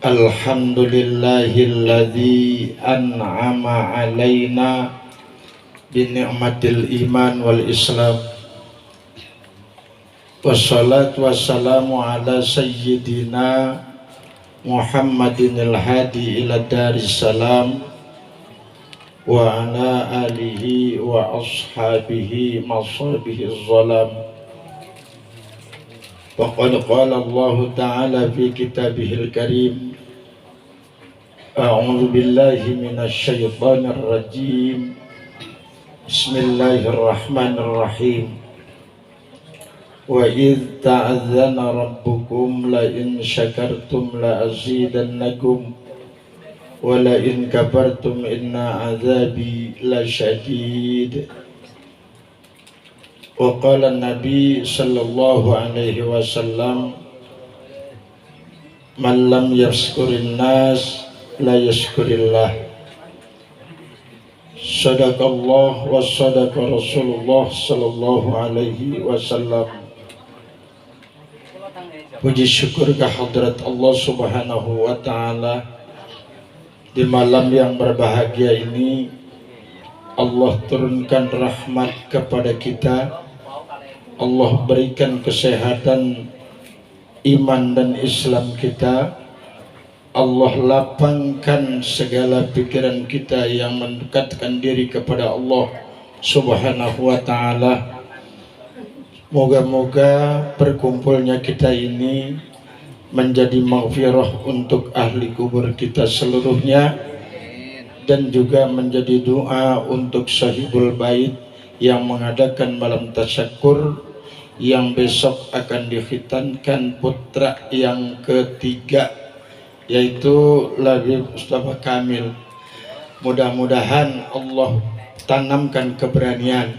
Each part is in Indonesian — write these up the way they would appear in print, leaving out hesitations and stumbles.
Alhamdulillahilladzi an'ama alaina bini'matil iman wal islam. Wassalatu wassalamu ala sayyidina Muhammadinil hadi ila darissalam wa ala alihi wa ashabihi masabihiz zalam. Waqad qala Allah ta'ala fi kitabihil karim, a'udzu billahi minasy syaithanir rajim. Bismillahirrahmanirrahim. Wa idz ta'adzana rabbukum la in syakartum la azidannakum wa la in kafartum inna azabi lasyadid. Wa qala Nabi sallallahu alaihi wasallam, man lam yashkurin nas la yashkurillah. Sadaqallah wa sadaqa Rasulullah sallallahu alaihi wasallam. Puji syukur kehadrat Allah subhanahu wa ta'ala. Di malam yang berbahagia ini Allah turunkan rahmat kepada kita. Allah berikan kesehatan iman dan Islam kita. Allah lapangkan segala pikiran kita yang mendekatkan diri kepada Allah subhanahu wa ta'ala. Moga-moga berkumpulnya kita ini menjadi maghfirah untuk ahli kubur kita seluruhnya, dan juga menjadi doa untuk sahibul bait yang mengadakan malam tasyakur, yang besok akan dikhitankan putra yang ketiga, yaitu Labib Mustafa Kamil. Mudah-mudahan Allah tanamkan keberanian.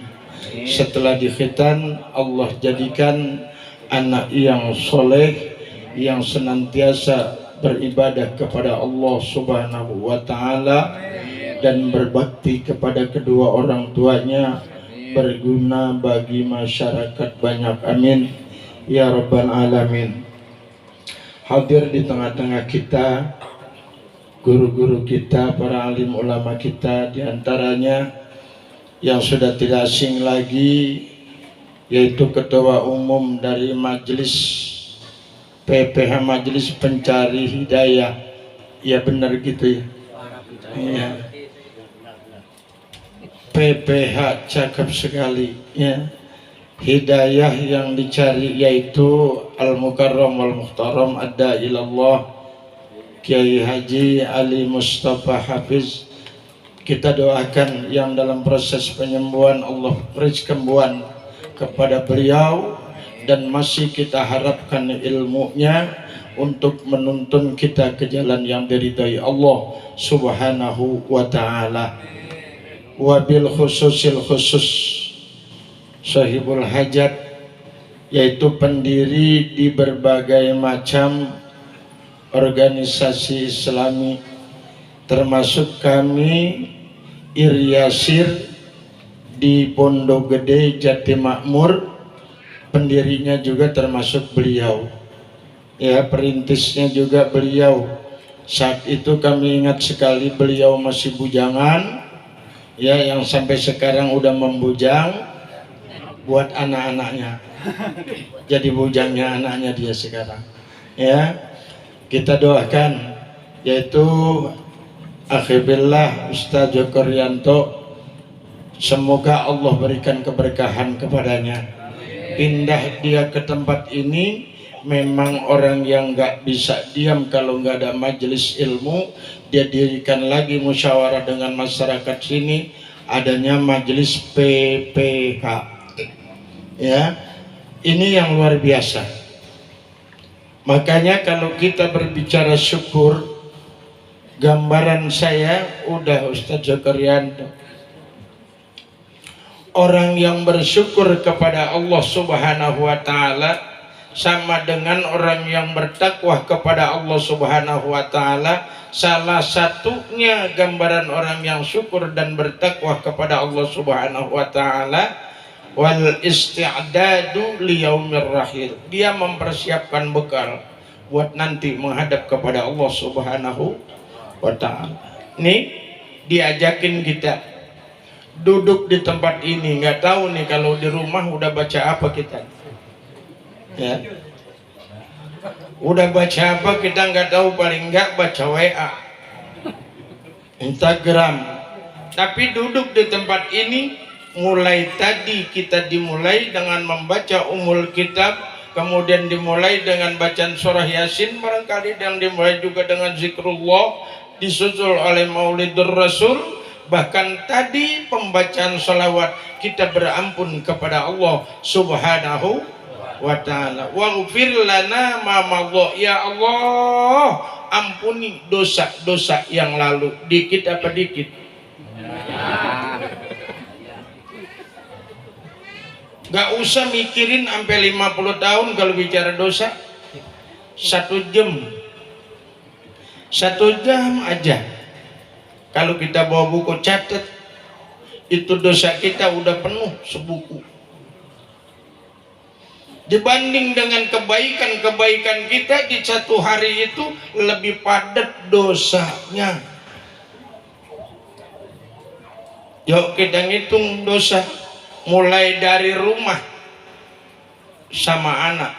Setelah dikhitan, Allah jadikan anak yang soleh, yang senantiasa beribadah kepada Allah subhanahu wa ta'ala dan berbakti kepada kedua orang tuanya, berguna bagi masyarakat banyak. Amin ya rabbal alamin. Hadir di tengah-tengah kita guru-guru kita, para alim ulama kita, diantaranya yang sudah tidak asing lagi yaitu Ketua Umum dari Majelis PPH, Majelis Pencari Hidayah. Ya benar gitu ya. Ya. PPH cakep sekali ya. Hidayah yang dicari yaitu Al-Mukarram Wal-Muhtaram Adda ilallah Kiai Haji Ali Mustafa Hafiz. Kita doakan yang dalam proses penyembuhan, Allah beri kesembuhan kepada beliau, dan masih kita harapkan ilmunya untuk menuntun kita ke jalan yang diridhai Allah subhanahu wa ta'ala. Wabil khususil khusus sahibul hajat, yaitu pendiri di berbagai macam organisasi Islami, termasuk kami Iryasir di Pondok Gede Jati Makmur. Pendirinya juga termasuk beliau ya, perintisnya juga beliau. Saat itu kami ingat sekali beliau masih bujangan ya, yang sampai sekarang udah membujang buat anak-anaknya. Jadi bujangnya anaknya dia sekarang ya. Kita doakan yaitu Akhibillah Ustaz Joko Rianto, semoga Allah berikan keberkahan kepadanya. Pindah dia ke tempat ini memang orang yang gak bisa diam kalau gak ada majelis ilmu. Dia dirikan lagi musyawarah dengan masyarakat sini, adanya majelis PPH ya. Ini yang luar biasa. Makanya kalau kita berbicara syukur, gambaran saya udah Ustaz Zakarianto. Orang yang bersyukur kepada Allah subhanahu wa ta'ala sama dengan orang yang bertakwa kepada Allah subhanahu wa ta'ala. Salah satunya gambaran orang yang syukur dan bertakwa kepada Allah subhanahu wa ta'ala, wal isti'dadu liyaumir rahil, dia mempersiapkan bekal buat nanti menghadap kepada Allah Subhanahu wa ta'ala. Nih diajakin kita duduk di tempat ini, nggak tahu nih kalau di rumah udah baca apa kita ya, udah baca apa kita nggak tahu, paling nggak baca WA, Instagram. Tapi duduk di tempat ini, mulai tadi kita dimulai dengan membaca Ummul Kitab, kemudian dimulai dengan bacaan surah Yasin barangkali, dan dimulai juga dengan zikrullah, disusul oleh Maulidur Rasul, bahkan tadi pembacaan salawat kita berampun kepada Allah Subhanahu wa ta'ala. Waghfir lana ma madha, ya Allah ampuni dosa-dosa yang lalu. Dikit apa dikit? Gak usah mikirin sampai 50 tahun kalau bicara dosa. 1 jam aja kalau kita bawa buku catat, itu dosa kita udah penuh sebuku. Dibanding dengan kebaikan-kebaikan kita di 1 hari itu lebih padat dosanya. Yuk kita ngitung dosa, mulai dari rumah sama anak,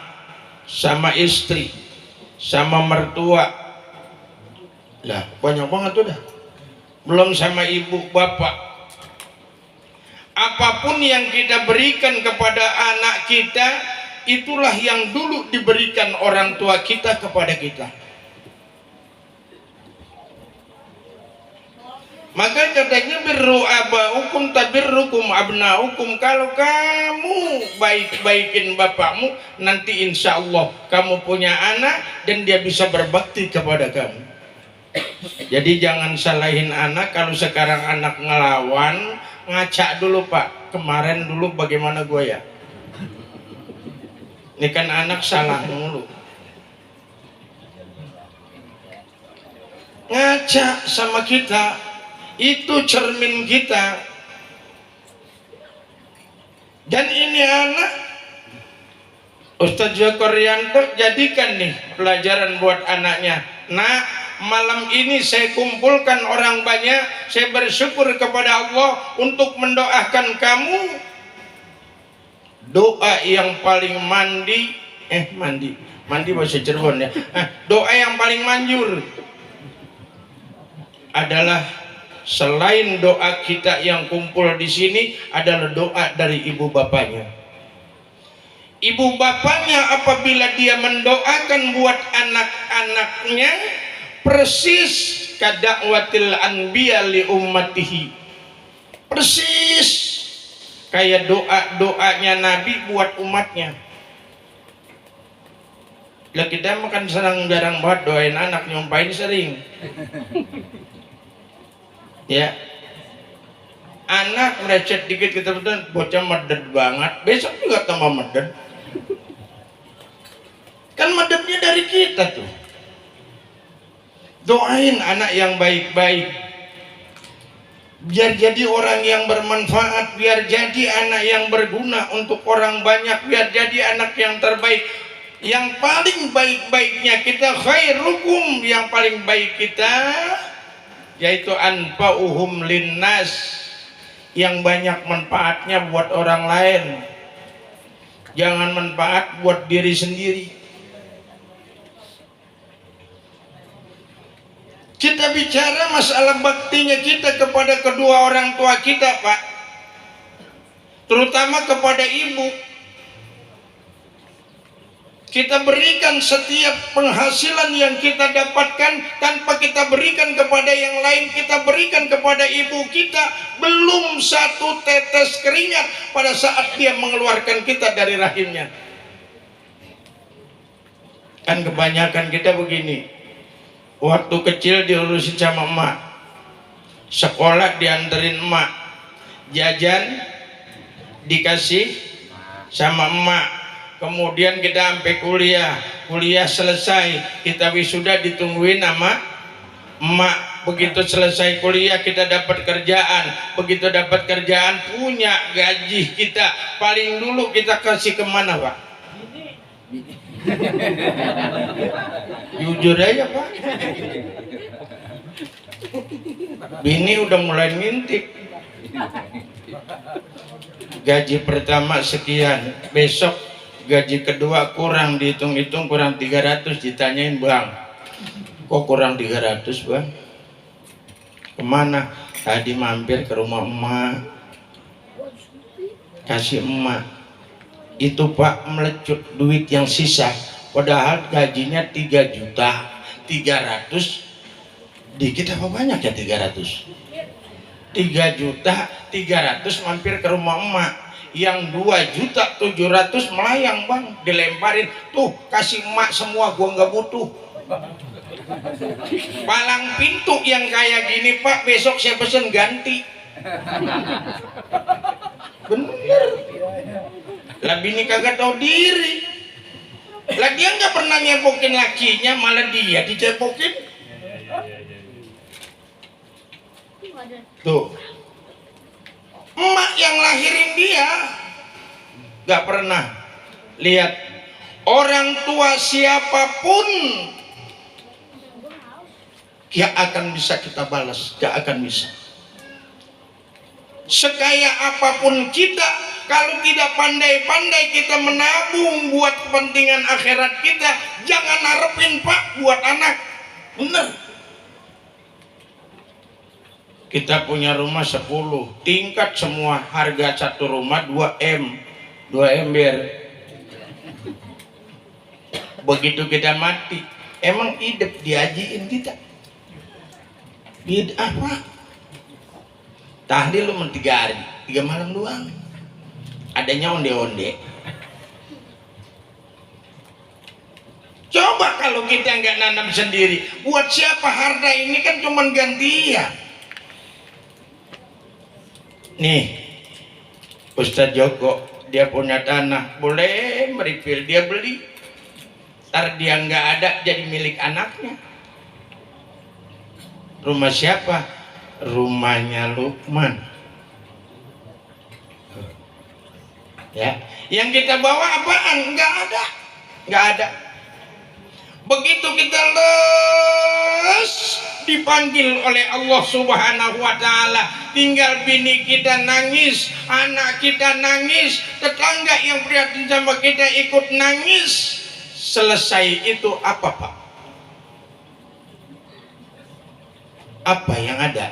sama istri, sama mertua, lah banyak banget udah. Belum sama ibu bapak. Apapun yang kita berikan kepada anak kita, itulah yang dulu diberikan orang tua kita kepada kita. Maka katanya birru abaukum tabirrukum abnaukum, kalau kamu baik-baikin bapakmu, nanti insya Allah kamu punya anak dan dia bisa berbakti kepada kamu. Jadi jangan salahin anak. Kalau sekarang anak ngelawan, ngaca dulu Pak, kemarin dulu bagaimana gue ya. Ini kan anak salah mulu, ngaca sama kita, itu cermin kita. Dan ini anak Ustadz Joko Rianto jadikan nih pelajaran buat anaknya. Nah, malam ini saya kumpulkan orang banyak, saya bersyukur kepada Allah untuk mendoakan kamu. Doa yang paling mandi bahasa Cirebon ya. Doa yang paling manjur adalah selain doa kita yang kumpul di sini, adalah doa dari ibu bapaknya. Ibu bapaknya apabila dia mendoakan buat anak-anaknya, persis kadakwatil anbiya li ummatihi, persis kayak doanya Nabi buat umatnya. Lah kita makan jarang banget doain anak, nyumpain sering. Ya, anak merecet dikit kita betul, bocah meded banget, besok juga tambah meded. Kan medednya dari kita tuh. Doain anak yang baik-baik, biar jadi orang yang bermanfaat, biar jadi anak yang berguna untuk orang banyak, biar jadi anak yang terbaik. Yang paling baik-baiknya kita, khairukum, yang paling baik kita yaitu anfa'uhum linnas, yang banyak manfaatnya buat orang lain, jangan manfaat buat diri sendiri. Kita bicara masalah baktinya kita kepada kedua orang tua kita Pak, terutama kepada ibu. Kita berikan setiap penghasilan yang kita dapatkan, tanpa kita berikan kepada yang lain, kita berikan kepada ibu kita. Belum satu tetes keringat pada saat dia mengeluarkan kita dari rahimnya. Kan kebanyakan kita begini, waktu kecil diurusin sama emak, sekolah dianterin emak, jajan dikasih sama emak. Kemudian kita sampai kuliah selesai, kita wisuda ditungguin sama emak. Begitu selesai kuliah kita dapat kerjaan, begitu dapat kerjaan punya gaji kita, paling dulu kita kasih kemana Pak? Jujur aja Pak. Bini udah mulai ngintip. Gaji pertama sekian, besok gaji kedua kurang, dihitung-hitung kurang 300, ditanyain bang, kok kurang 300 bang? Kemana? Tadi mampir ke rumah emak, kasih emak. Itu Pak melecut duit yang sisa, padahal gajinya 3.300.000. Dikit apa banyak ya 300? 3.300.000 mampir ke rumah emak. Yang 2.700.000 melayang bang, dilemparin. Tuh kasih emak semua, gua nggak butuh. Palang pintu yang kayak gini Pak, besok saya pesen ganti. Bener. Lah bini kagak tahu diri. Lah dia nggak pernah nyepokin lakinya, malah dia dicepokin. Tuh, emak yang lahirin dia gak pernah lihat orang tua siapapun gak akan bisa kita balas, gak akan bisa. Sekaya apapun kita, kalau tidak pandai-pandai kita menabung buat kepentingan akhirat kita, jangan harapin Pak buat anak. Bener. Kita punya rumah 10 tingkat semua, harga satu rumah 2 ember. Begitu kita mati, emang hidup diajiin kita? Hidup apa? Tahlil lu 3 hari, 3 malam doang. Adanya onde-onde. Coba kalau kita nggak nanam sendiri, buat siapa harta ini kan cuman gantian. Nih Ustadz Joko, dia punya tanah, boleh meripil, dia beli. Ntar dia nggak ada, jadi milik anaknya. Rumah siapa? Rumahnya Lukman. Ya, yang kita bawa apaan? Nggak ada, nggak ada. Begitu kita les dipanggil oleh Allah Subhanahu wa Ta'ala, tinggal bini kita nangis, anak kita nangis, tetangga yang prihatin sama kita ikut nangis. Selesai itu apa Pak? Apa yang ada?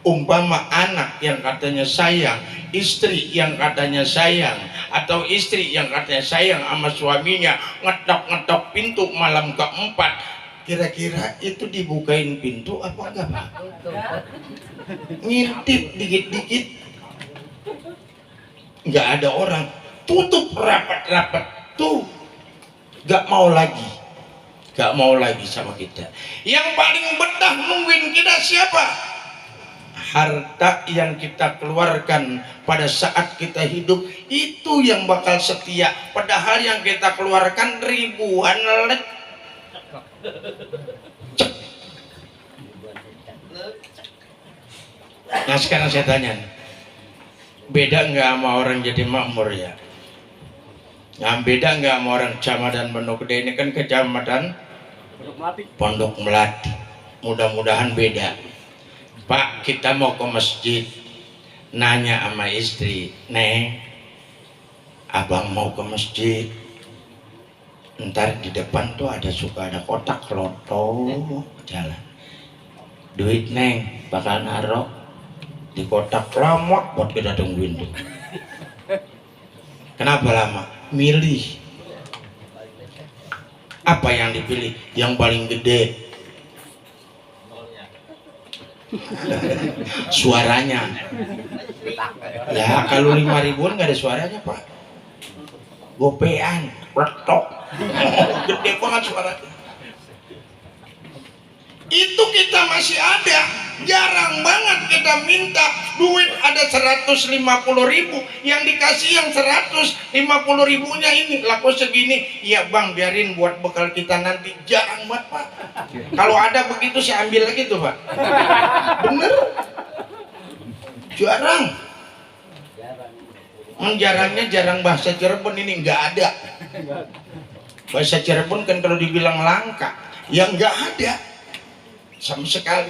Umpama anak yang katanya sayang, istri yang katanya sayang, atau istri yang katanya sayang sama suaminya, ngetok-ngetok pintu malam keempat, kira-kira itu dibukain pintu apa enggak Pak? Ngintip dikit-dikit, nggak ada orang, tutup rapat-rapat, tuh nggak mau lagi, nggak mau lagi sama kita. Yang paling betah nungguin kita siapa? Harta yang kita keluarkan pada saat kita hidup, itu yang bakal setia. Padahal yang kita keluarkan ribuan lecek. Nah sekarang saya tanya, beda nggak sama orang jadi makmur ya? Nah beda nggak sama orang kecamatan Pondok Gede? Ini kan kecamatan Pondok Melati. Mudah-mudahan beda. Pak, kita mau ke masjid, nanya sama istri, Neng, abang mau ke masjid, ntar di depan tuh suka ada kotak loto jalan, duit Neng bakal naruh di kotak, lama buat kita tungguin tuh. Kenapa lama? Milih. Apa yang dipilih? Yang paling gede suaranya. Ya kalau 5.000-an nggak ada suaranya Pak, gopean letok gede banget suaranya. Itu kita masih ada, jarang banget kita minta duit ada 150.000, yang dikasih yang 150.000-nya ini laku segini, ya bang biarin buat bekal kita nanti. Jarang banget Pak. Kalau ada begitu saya ambil lagi tuh Pak. Bener, jarang. Jarangnya jarang bahasa Cirebon ini nggak ada. Bahasa Cirebon kan kalau dibilang langka, yang nggak ada sama sekali.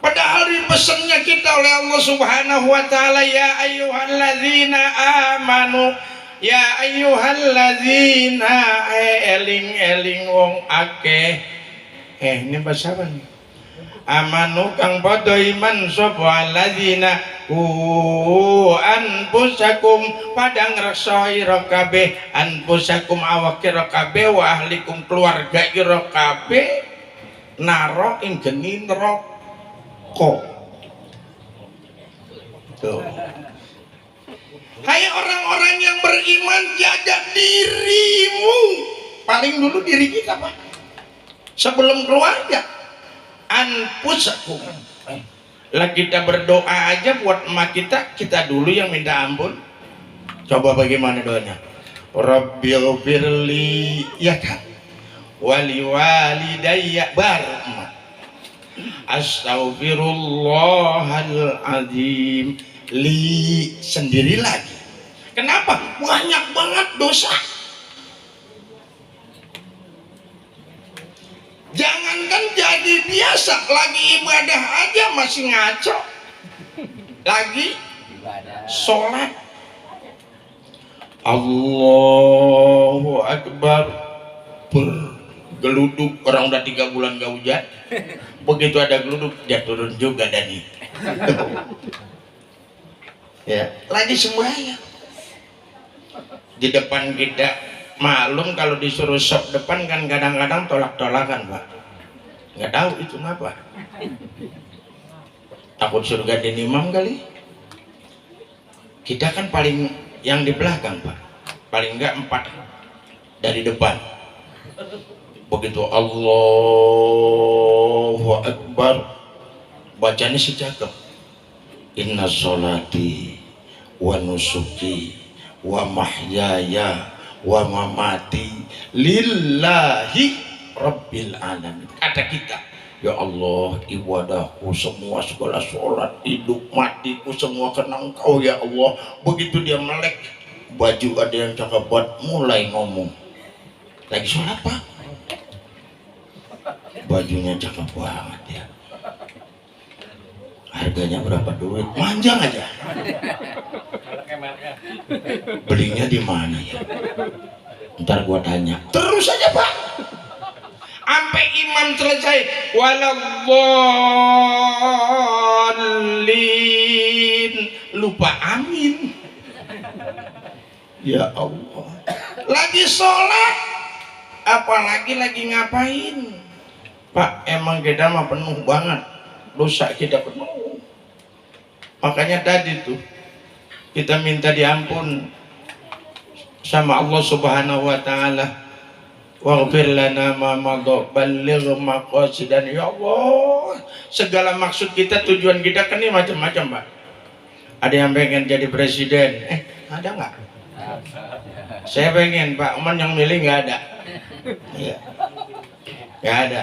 Padahal dipesannya kita oleh Allah Subhanahu wa taala, ya ayyuhalladzina amanu, ya ayyuhalladzina, eling-eling wong akeh. Ini bahasa apa nih? Amanu kang padha iman sapa alladzina anfusakum padang ngreksa ira kabeh, anfusakum awak ira kabeh, wa ahlikum keluarga ira kabeh naro ing geni neraka. Tuh. Hai orang-orang yang beriman, jaga dirimu. Paling dulu diri kita, Pak. Sebelum keluarga. Anfusakum. Lah kita berdoa aja buat emak kita dulu yang minta ampun. Coba bagaimana doanya? Rabbighfirli, ya kan? Wali walidayya, baru Astaghfirullahaladzim, li sendiri lagi. Kenapa? Banyak banget dosa. Jangankan jadi biasa, lagi ibadah aja masih ngaco. Lagi sholat, Allahu Akbar, bergeluduk. Orang udah 3 bulan gak hujan, begitu ada geluduk dia turun juga Dani. Ya, lagi semuanya di depan kita. Maklum kalau disuruh sop depan kan kadang-kadang tolak-tolakan, Pak. Nggak tahu itu ngapa. Takut surga dan imam kali. Kita kan paling yang di belakang, Pak. Paling enggak 4 dari depan. Begitu Allahu Akbar, bacanya sih cakep. Inna sholati wa nusuki wa mahyaya wa mamati lillahi rabbil alamin. Kata kita, ya Allah, ibadahku semua, segala sholat, hidup matiku semua kena Engkau ya Allah. Begitu dia melek, baju ada yang cakep buat mulai ngomong. Lagi sholat, Pak, bajunya cakep banget ya. Harganya berapa duit? Manjang aja. Belinya di mana ya? Ntar gua tanya. Terus aja, Pak. Sampai imam selesai. Waladdallin. Lupa amin. Ya Allah. Lagi sholat, apalagi lagi ngapain? Pak, emang kita mah penuh banget. Dosa kita penuh. Makanya tadi tuh kita minta diampun sama Allah Subhanahu wa taala. Waghfir lana ma madha balligh maqasidan, ya Allah. Segala maksud kita, tujuan kita kan ini macam-macam, Pak. Ada yang pengen jadi presiden. Ada nggak? Saya pengen, Pak. Cuman yang milih nggak ada. Iya. Nggak ada.